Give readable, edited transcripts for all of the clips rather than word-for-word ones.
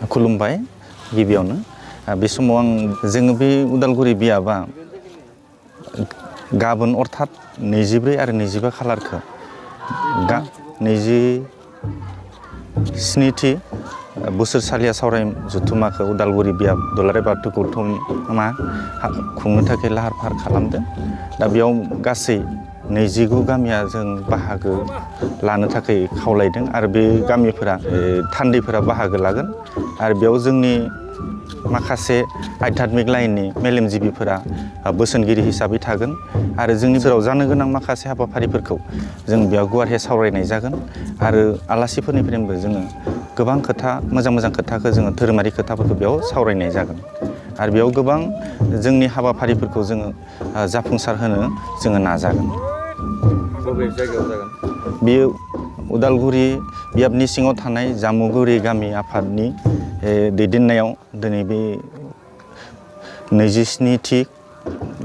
खुलुमबाय गिबियावनो बे समाव जोङो बे उदालगुरि बियाबा गाबोन अर्थात 24 आरो 25 खालारखौ 27थि बोसोरसालिया सावराय जथुम्माखौ उदालगुरि बियाब दुलाराय बाथौ गौथुमा खुंनो थाखाय लाहार फाहार खालामदों। दा बेयाव गासै 29 गामिया जों बाहागो लानो थाखाय खावलायदों आरो बे गामिफोरा थान्दैफोरा बाहागो लागोन आरो बेयाव जोंनि माखासे आध्यात्मिक लाइननि मेलेमजिबिफोरा बोसोनगिरि हिसाबै थागोन आरो जोंनि जेराव जानो गोनां माखासे हाबाफारिफोरखौ जों बेयाव गुवारै सावरायनाय जागोन आरो आलासिफोरनिफ्रायबो जोङो गोबां खोथा मोजां खोथाखौ जोङो धोरोमारि खोथाफोरखौ बेयाव सावरायनाय जागोन आरो बेयाव गोबां जोंनि हाबाफारिफोरखौ जोङो जाफुंसार होनो जोङो नाजागोन। बबे जायगायाव जागोन? बेयो उदालगुरि बियाबनि सिङाव थानाय जामुगुरि गामि आफादनि दैदेननायाव दिनै बे 27थि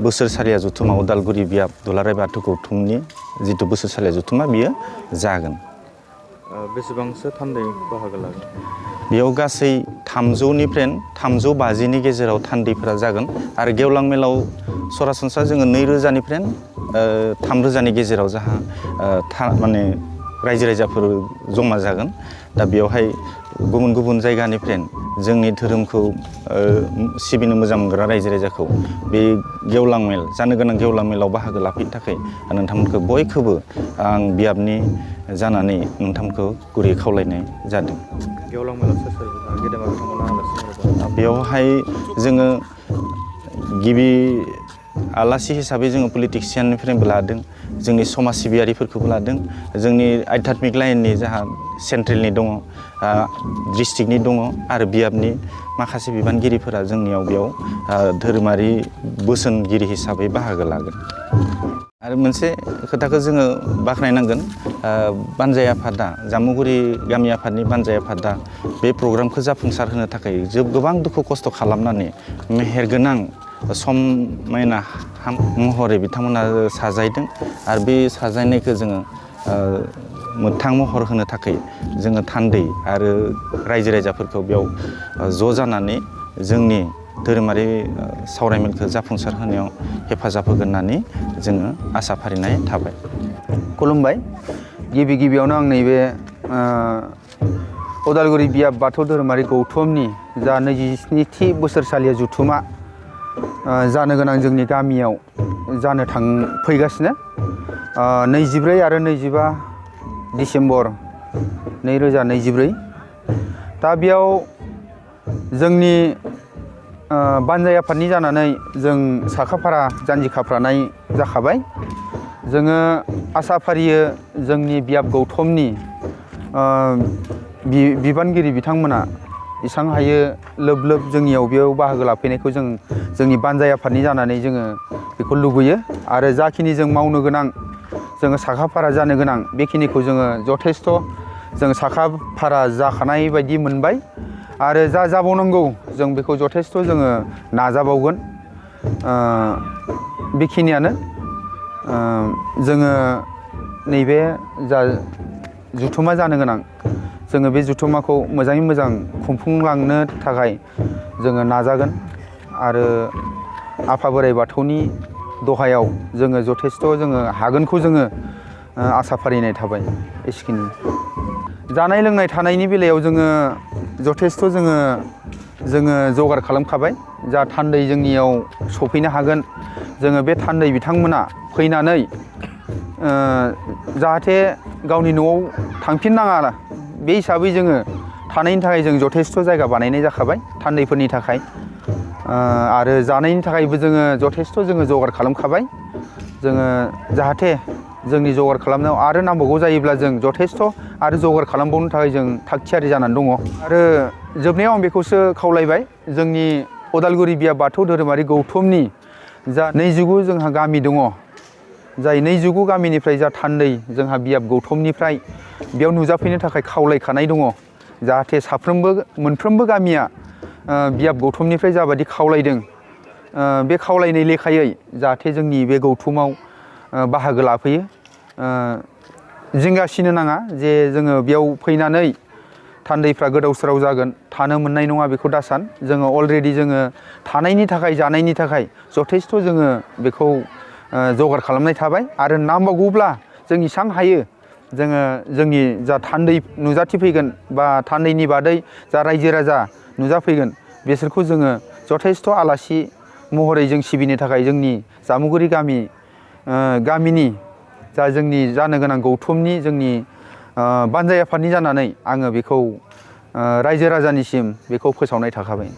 बोसोरसालिया जथुम्मा उदालगुरि बियाब दुलाराय बाथौ गौथुमनि जिथु बोसोरसालिया जथुम्मा बियो जागोन। बेसेबांसो थान्दै बाहागो लागोन? बेयाव गासै 300निफ्राय 350नि गेजेराव थान्दैफोरा जागोन आरो गेवलां मेलाव सरासनस्रा जोङो 2000निफ्राय 3000नि गेजेराव माने रायजो राजाफोर जमा जागोन। दा बेवहाय गुबुन गुबुन जायगानिफ्राय जोंनि धोरोमखौ सिबिनो मोजां मोनग्रा रायजो राजाखौ बे गेवलां मेल जानो गोनां गेवलां मेलाव बाहागो लाफैनो थाखाय नोंथांमोनखौ बयखौबो आं बियाबनि जानानै नोंथांमोनखौ गुरै खावलायनाय जादों। गेवलां मेलाव सोर गेदेमा बिथांमोना आलासि महरै? बेवहाय जोङो गिबि आलासि हिसाबै जोङो पलिटिसियाननिफ्रायबो लादों, जोंनि समाज सिबियारिफोरखौबो लादों, जोंनि आध्यात्मिक लाइननि जाहा सेन्ट्रेलनि दङ, डिस्ट्रिक्टनि दङ आरो बियाबनि माखासे बिबानगिरिफोरा जोंनियाव बेयाव धोरोमारि बोसोनगिरि हिसाबै बाहागो लागोन। आरो मोनसे खोथाखौ जोङो बाख्नायनांगोन, बानजाय आफादा जामुगुरि गामि आफादनि बानजाय आफादा बे प्रग्रामखौ जाफुंसार होनो थाखाय गोबां दुखु खस्थ' खालामनानै मेहेरगोनां समायना महरै बिथांमोना साजायदों आरो बे साजायनायखौ जोङो मोगथां महर होनो थाखाय जोङो थान्दै आरो रायजो राजाफोरखौ बेयाव ज' जानानै जोंनि धोरोमारि सावरायमेलखौ जाफुंसार होनायाव हेफाजाब होगोन होननानै जोङो आसा फारिनाय थाबाय। खुलुमबाय। गिबियावनो आं नैबे उदालगुरि बियाब बाथौ धोरोमारि गौथुमनि जा 27थि बोसोरसालिया जथुम्मा जानो गोनां जोंनि गामियाव जानो फैगासिनो 24 आरो 25 डिसेम्बर 2024। दा बेयाव जोंनि बानजाय आफादनि जानानै जों साखाफारा जानजि खाफ्रानाय जाखाबाय। जोङो आसा फारियो जोंनि बियाब गौथुमनि बिबानगिरि बिथांमोना एसां हायो लोब जोंनियाव बेयाव बाहागो लाफैनायखौ जोंनि बानजाय आफादनि जानानै जोङो बेखौ लुबैयो आरो जाखिनि जों मावनो गोनां, जोङो साखाफारा जानो गोनां बेखिनिखौ जोङो जथेस्थ' जों साखाफारा जाखानाय बायदि मोनबाय आरो जाबावनांगौ जों बेखौ जथेस्थ' जोङो नाजाबावगोन। बेखिनियानो जोङो नैबे जा जथुम्मा जानो गोनां, जोङो बे जथुम्माखौ मोजाङै मोजां खुंफुंलांनो थाखाय जोङो नाजागोन आरो आफा बोराइ बाथौनि दहायाव जोङो जथेस्थ' जोङो हागोनखौ जोङो आसा फारिनाय थाबाय। एसेखिनि जानाय लोंनाय थानायनि बेलायाव जोङो जथेस्थ' जोङो जगार खालामखाबाय। जा थान्दै जोंनियाव सफैनो हागोन, जोङो बे थान्दै बिथांमोना फैनानै जाहाथे गावनि न'आव थांफिननाङा बे हिसाबै जोङो थानायनि थाखाय जों जथेस्थ' जायगा बानायनाय जाखाबाय थान्दैफोरनि थाखाय आरो जानायनि थाखायबो जोङो जथेस्थ' जगार खालामखाबाय। जोङो जाहाथे जोंनि जगार खालामनायाव आरो नांबावगौ जायोब्ला जों जथेस्थ' आरो जगार खालामबावनो थाखाय जों थाग थियारि जानानै दङ। आरो जोबनायाव आं बेखौसो खावलायबाय, जोंनि उदालगुरि बियाब बाथौ धोरोमारि गौथुमनि जा 29 जोंहा गामि दङ, जाय 29 गामिनिफ्राय जा थान्दै जोंहा बियाब गौथुमनिफ्राय बेयाव नुजाफैनो थाखाय खावलायखानाय दङ। जाहाथे मोनफ्रोमबो गामिया बियाब गौथुमनिफ्राय जाबायदि खावलायदों, बे खावलायनाय लेखायै जाहाथे जोंनि बे गौथुमाव बाहागो लाफैयो। जिंगासिनो नाङा जे जोङो बेयाव फैनानै थान्दैफ्रा गोदाव सोराव जागोन थानो मोननाय नङा बेखौ दा सान जोङो अलरेडि जोङो थानायनि थाखाय जानायनि थाखाय जथेस्थ' जोङो बेखौ जगार खालामनाय थाबाय आरो नांबावगौब्ला जों इसां हायो जोङो जोंनि जा थान्दै नुजाथिफैगोन बा थान्दैनि बादै जा रायजो राजा नुजाफैगोन बिसोरखौ जोङो जथेस्थ' आलासि महरै जों सिबिनो थाखाय जोंनि जामुगुरि गामिनि जा जोंनि जानो गोनां गौथुमनि जोंनि बानजाय आफादनि जानानै आङो बेखौ रायजो राजानिसिम बेखौ फोसावनाय थाखाबाय।